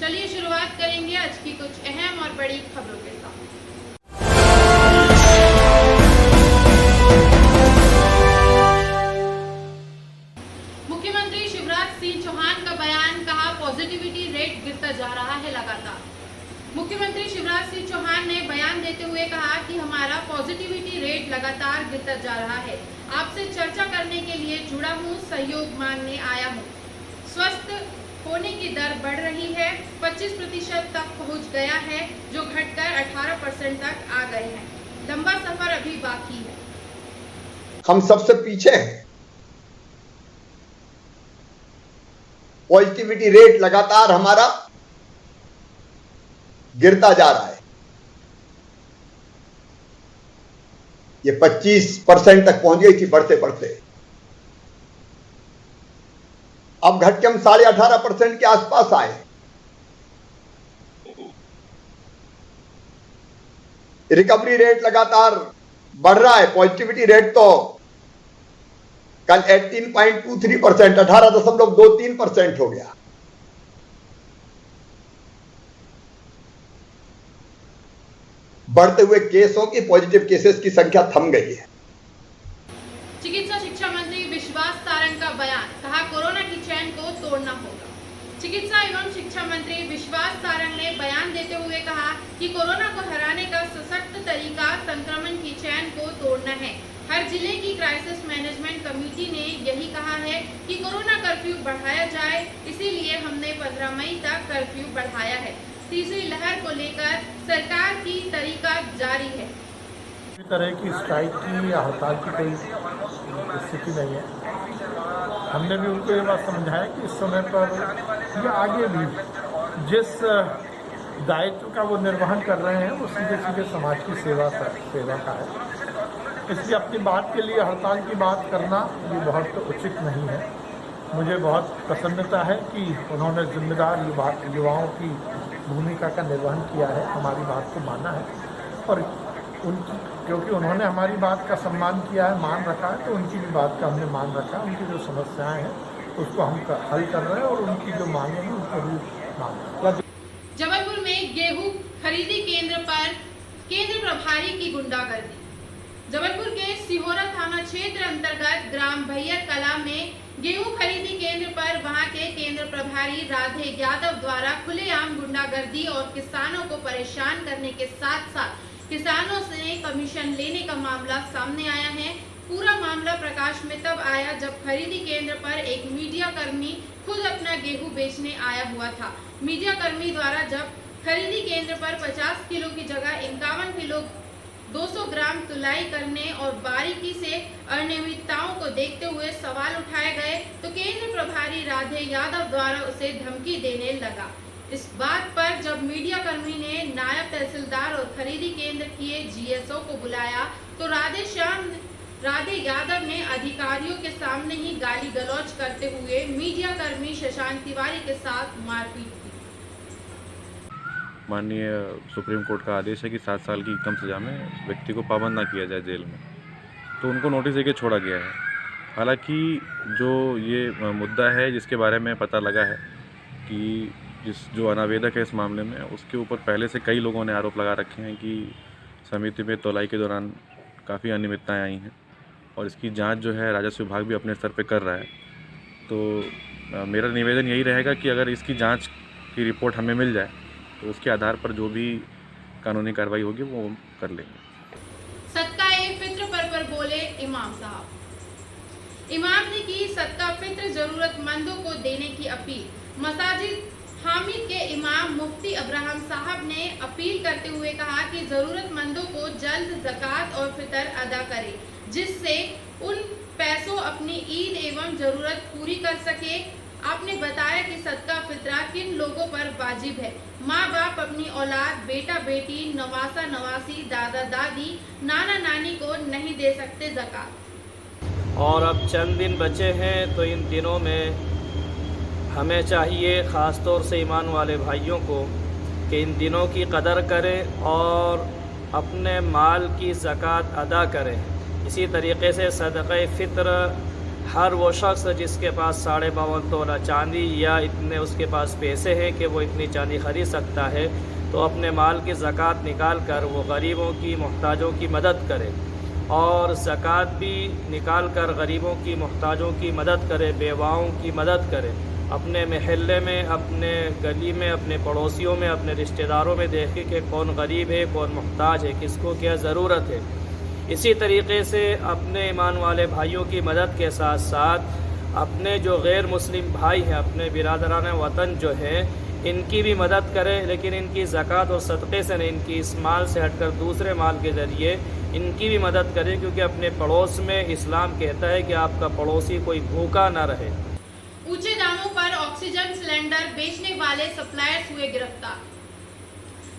चलिए शुरुआत करेंगे आज की कुछ अहम और बड़ी खबरों के साथ। मुख्यमंत्री शिवराज सिंह चौहान का बयान, कहा पॉजिटिविटी रेट गिरता जा रहा है लगातार। मुख्यमंत्री शिवराज सिंह चौहान ने बयान देते हुए कहा कि हमारा पॉजिटिविटी रेट लगातार गिरता जा रहा है। आपसे चर्चा करने के लिए जुड़ा हूँ, सहयोग मांगने आया हूँ। स्वस्थ होने की दर बढ़ रही है, 25% तक पहुँच गया है, जो घटकर 18% तक आ गए हैं। लंबा सफर अभी बाकी है। हम सबसे पीछे हैं। पॉजिटिविटी रेट लगातार हमारा गिरता जा रहा है। ये 25% तक पहुंच गई थी बढ़ते बढ़ते, अब घट के हम 18.5% के आसपास आए। रिकवरी रेट लगातार बढ़ रहा है। पॉजिटिविटी रेट तो कल 18.23%, 18.23% हो गया। बढ़ते हुए केसों की, पॉजिटिव केसेस की संख्या थम गई है। चिकित्सा शिक्षा मंत्री विश्वास सारंग का बयान, कहा कोरोना की चैन को तोड़ना होगा। चिकित्सा एवं शिक्षा मंत्री विश्वास सारंग ने बयान देते हुए कहा कि कोरोना को हराने का सशक्त तरीका संक्रमण की चैन को तोड़ना है। हर जिले की क्राइसिस मैनेजमेंट कमेटी ने यही कहा है कि कोरोना कर्फ्यू बढ़ाया जाए, इसीलिए हमने 15 मई तक कर्फ्यू बढ़ाया है। तीसरी लहर को लेकर सरकार की तरीका जारी है। किसी तरह की स्ट्राइक की या हड़ताल की कोई स्थिति नहीं है। हमने भी उनको ये बात समझाया कि इस समय पर या आगे भी जिस दायित्व का वो निर्वहन कर रहे हैं वो सीधे सीधे समाज की सेवा का है। इसलिए अपनी बात के लिए हड़ताल की बात करना ये बहुत उचित नहीं है। मुझे बहुत प्रसन्नता है कि उन्होंने जिम्मेदार युवाओं की भूमिका का निर्वहन किया है, हमारी बात को माना है और क्योंकि उन्होंने हमारी बात का सम्मान किया है, मान रखा है, तो उनकी भी बात का हमने मान रखा है। उनकी जो समस्याएं हैं उसको हम हल कर रहे हैं और उनकी जो मांगे हैं उनको भी मान। जबलपुर में गेहूं खरीदी केंद्र पर केंद्र प्रभारी की गुंडागर्दी। जबलपुर के सिहोरा थाना क्षेत्र अंतर्गत ग्राम भैयर कला में गेहूं खरीदी केंद्र पर वहां के केंद्र प्रभारी राधे यादव द्वारा खुलेआम गुंडागर्दी और किसानों को परेशान करने के साथ साथ किसानों से कमीशन लेने का मामला सामने आया है। पूरा मामला प्रकाश में तब आया जब खरीदी केंद्र पर एक मीडिया कर्मी खुद अपना गेहूं बेचने आया हुआ था। मीडिया कर्मी द्वारा जब खरीदी केंद्र पर 50 किलो की जगह 51 किलो 200 ग्राम तुलाई करने और बारीकी से अनियमितताओं को देखते हुए सवाल उठाए गए तो केंद्र प्रभारी राधे यादव द्वारा उसे धमकी देने लगा। इस बात पर जब मीडिया कर्मी ने नायब तहसीलदार और खरीदी केंद्र के जीएसओ को बुलाया तो राधे यादव ने अधिकारियों के सामने ही गाली गलौज करते हुए मीडिया कर्मी शशांक तिवारी के साथ मारपीट की। माननीय सुप्रीम कोर्ट का आदेश है कि 7 साल की कम सज़ा में व्यक्ति को पाबंद ना किया जाए जेल में, तो उनको नोटिस देके छोड़ा गया है। हालांकि जो ये मुद्दा है जिसके बारे में पता लगा है कि जो अनावेदक है इस मामले में, उसके ऊपर पहले से कई लोगों ने आरोप लगा रखे हैं कि समिति में तौलाई के दौरान काफ़ी अनियमितताएँ आई हैं और इसकी जांच जो है राजस्व विभाग भी अपने स्तर पे कर रहा है। तो मेरा निवेदन यही रहेगा कि अगर इसकी जांच की रिपोर्ट हमें मिल जाए तो उसके आधार पर जो भी कानूनी कार्रवाई होगी वो कर लेंगे। सदका-ए-फित्र पर बोले इमाम साहब। इमाम ने की सदका-फित्र जरूरतमंदों को देने की अपील। मसाजिद हामिद के इमाम मुफ्ती अब्राहम साहब ने अपील करते हुए कहा कि जरूरतमंदों को जल्द ज़कात और फितर अदा करें, जिससे उन पैसों अपनी ईद एवं ज़रूरत पूरी कर सके। आपने बताया कि सदका फितरा किन लोगों पर वाजिब है। माँ बाप अपनी औलाद, बेटा बेटी, नवासा नवासी, दादा दादी, नाना नानी को नहीं दे सकते ज़कात। और अब चंद दिन बचे हैं तो इन दिनों में हमें चाहिए ख़ास तौर से ईमान वाले भाइयों को कि इन दिनों की कदर करें और अपने माल की ज़कात अदा करें। इसी तरीके से सदक़े फ़ित्र हर वो शख्स जिसके पास 52.5 तोला चांदी या इतने उसके पास पैसे हैं कि वो इतनी चांदी ख़रीद सकता है, तो अपने माल की ज़कात निकाल कर वो गरीबों की मोहताजों की मदद करे, और ज़कात भी निकाल कर गरीबों की मोहताजों की मदद करे, बेवाओं की मदद करे। अपने महल्ले में, अपने गली में, अपने पड़ोसियों में, अपने रिश्तेदारों में देखे कि कौन गरीब है, कौन मोहताज है, किसको क्या ज़रूरत है। इसी तरीके से अपने ईमान वाले भाइयों की मदद के साथ साथ अपने जो गैर मुस्लिम भाई हैं, अपने बिरादरान वतन जो हैं, इनकी भी मदद करें, लेकिन इनकी ज़कात और सदक़े से नहीं, इनकी इस माल से हटकर दूसरे माल के ज़रिए इनकी भी मदद करें, क्योंकि अपने पड़ोस में इस्लाम कहता है कि आपका पड़ोसी कोई भूखा ना रहे। ऊंचे दामों पर ऑक्सीजन सिलेंडर बेचने वाले सप्लायर्स हुए गिरफ्तार।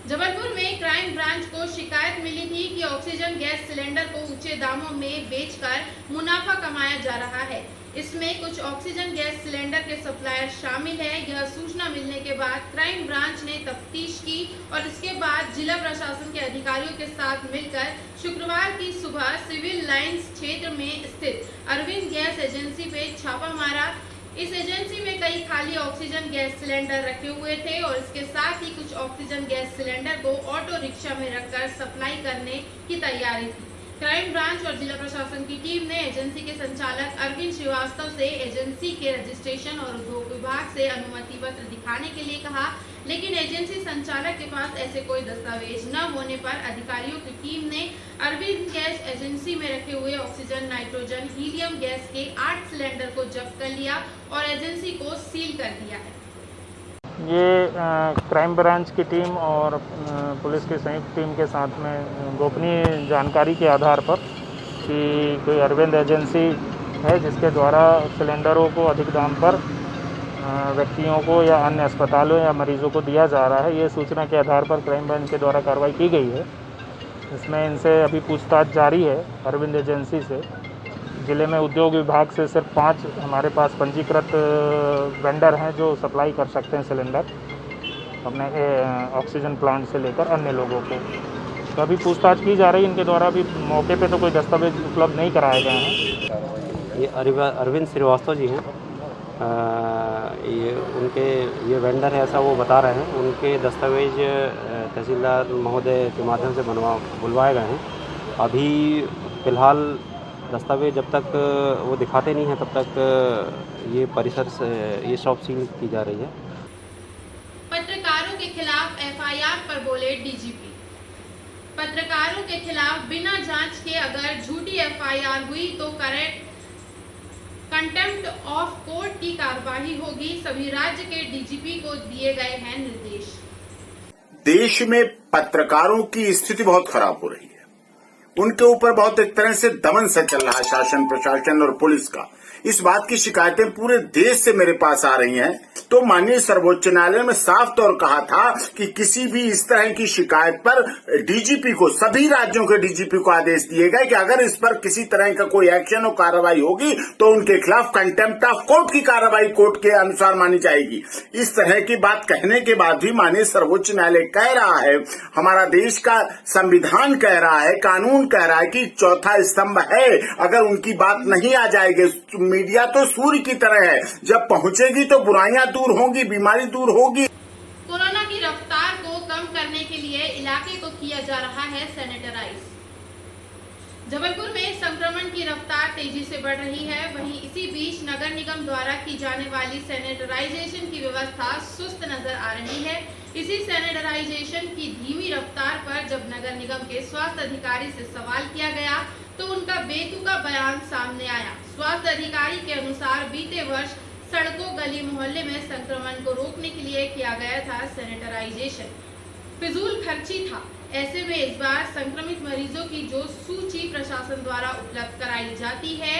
जबलपुर में क्राइम ब्रांच को शिकायत मिली थी कि ऑक्सीजन गैस सिलेंडर को ऊंचे दामों में बेचकर मुनाफा कमाया जा रहा है। इसमें कुछ ऑक्सीजन गैस सिलेंडर के सप्लायर शामिल हैं। यह सूचना मिलने के बाद क्राइम ब्रांच ने तफ्तीश की और इसके बाद जिला प्रशासन के अधिकारियों के साथ मिलकर शुक्रवार की सुबह सिविल लाइंस क्षेत्र में स्थित अरविंद गैस एजेंसी पे छापा मारा। इस एजेंसी में कई खाली ऑक्सीजन गैस सिलेंडर रखे हुए थे और इसके साथ ही कुछ ऑक्सीजन गैस सिलेंडर को ऑटो रिक्शा में रखकर सप्लाई करने की तैयारी थी। क्राइम ब्रांच और जिला प्रशासन की टीम ने एजेंसी के संचालक अरविंद श्रीवास्तव से एजेंसी के रजिस्ट्रेशन और उद्योग विभाग से अनुमति पत्र दिखाने के लिए कहा, लेकिन एजेंसी संचालक के पास ऐसे कोई दस्तावेज न होने पर अधिकारियों की टीम ने अरविंद गैस एजेंसी में रखे हुए ऑक्सीजन, नाइट्रोजन, हीलियम गैस के 8 सिलेंडर को जब्त कर लिया और एजेंसी को सील कर दिया है। ये क्राइम ब्रांच की टीम और पुलिस की संयुक्त टीम के साथ में गोपनीय जानकारी के आधार पर कि कोई अरविंद एजेंसी है जिसके द्वारा सिलेंडरों को अधिक दाम पर व्यक्तियों को या अन्य अस्पतालों या मरीजों को दिया जा रहा है, ये सूचना के आधार पर क्राइम ब्रांच के द्वारा कार्रवाई की गई है। इसमें इनसे अभी पूछताछ जारी है। अरविंद एजेंसी से ज़िले में उद्योग विभाग से सिर्फ 5 हमारे पास पंजीकृत वेंडर हैं जो सप्लाई कर सकते हैं सिलेंडर अपने ऑक्सीजन प्लांट से लेकर अन्य लोगों को। तो अभी पूछताछ की जा रही है। इनके द्वारा अभी मौके पे तो कोई दस्तावेज उपलब्ध नहीं कराए गए हैं। ये अरविंद श्रीवास्तव जी हैं, ये वेंडर है ऐसा वो बता रहे हैं। उनके दस्तावेज तहसीलदार महोदय के माध्यम से बुलवाए गए हैं। अभी फ़िलहाल दस्तावेज जब तक वो दिखाते नहीं हैं तब तक ये परिसर से ये शॉप सील की जा रही है। पत्रकारों के खिलाफ एफआईआर पर बोले डीजीपी। पत्रकारों के खिलाफ बिना जांच के अगर झूठी एफआईआर हुई तो कंटेम्प्ट ऑफ कोर्ट की कार्यवाही होगी। सभी राज्य के डीजीपी को दिए गए हैं निर्देश। देश में पत्रकारों की स्थिति बहुत खराब हो रही है। उनके ऊपर बहुत एक तरह से दमन सा चल रहा है शासन, प्रशासन और पुलिस का। इस बात की शिकायतें पूरे देश से मेरे पास आ रही हैं। तो माननीय सर्वोच्च न्यायालय में साफ तौर कहा था कि किसी भी इस तरह की शिकायत पर डीजीपी को, सभी राज्यों के डीजीपी को आदेश दिए गए कि अगर इस पर किसी तरह का कोई एक्शन और कार्रवाई होगी तो उनके खिलाफ कंटेम्प्ट ऑफ कोर्ट की कार्रवाई कोर्ट के अनुसार मानी जाएगी। इस तरह की बात कहने के बाद भी माननीय सर्वोच्च न्यायालय कह रहा है, हमारा देश का संविधान कह रहा है, कानून कह रहा है कि चौथा स्तंभ है। अगर उनकी बात नहीं आ जाएगी, मीडिया तो सूर्य की तरह है, जब पहुंचेगी तो बुराइयां दूर होंगी, बीमारी दूर होगी। कोरोना की रफ्तार को कम करने के लिए इलाके को किया जा रहा है सैनिटाइज। जबलपुर में संक्रमण की रफ्तार तेजी से बढ़ रही है। वहीं इसी बीच नगर निगम द्वारा की जाने वाली सैनिटाइजेशन की व्यवस्था सुस्त नजर आ रही है। इसी सैनिटाइजेशन की धीमी रफ्तार पर जब नगर निगम के स्वास्थ्य अधिकारी से सवाल किया गया तो उनका बेतुका बयान सामने आया। स्वास्थ्य अधिकारी के अनुसार बीते वर्ष सड़कों, गली मोहल्ले में संक्रमण को रोकने के लिए किया गया था सैनिटाइजेशन, फिजूल खर्ची था। ऐसे में इस बार संक्रमित मरीजों की जो सूची प्रशासन द्वारा उपलब्ध कराई जाती है,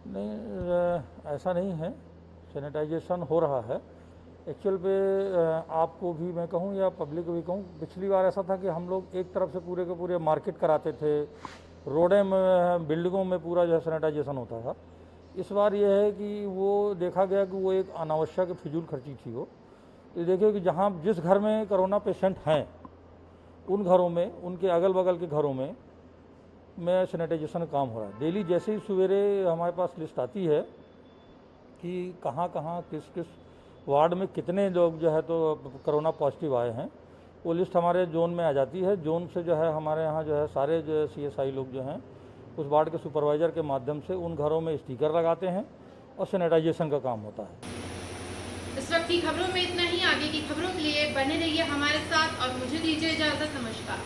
नहीं ऐसा नहीं है। सैनिटाइजेशन हो रहा है एक्चुअल पे। आपको भी मैं कहूँ या पब्लिक को भी कहूँ, पिछली बार ऐसा था कि हम लोग एक तरफ से पूरे के पूरे मार्केट कराते थे, रोडें में, बिल्डिंगों में पूरा जो है सैनिटाइजेशन होता था। इस बार ये है कि वो देखा गया कि वो एक अनावश्यक फिजूल खर्ची थी। वो ये देखिए कि जहाँ जिस घर में कोरोना पेशेंट हैं उन घरों में, उनके अगल बगल के घरों में में सैनिटाइजेशन का काम हो रहा है। डेली जैसे ही सवेरे हमारे पास लिस्ट आती है कि कहाँ कहाँ किस किस वार्ड में कितने लोग जो है तो कोरोना पॉजिटिव आए हैं, वो लिस्ट हमारे जोन में आ जाती है। जोन से जो है हमारे यहाँ जो है सारे जो CSI लोग जो हैं उस वार्ड के सुपरवाइज़र के माध्यम से उन घरों में स्टिकर लगाते हैं और सैनिटाइजेशन का काम होता है। इस वक्त की खबरों में इतना ही। आगे की खबरों के लिए बने रहिए हमारे साथ और मुझे दीजिए इजाजत। नमस्कार।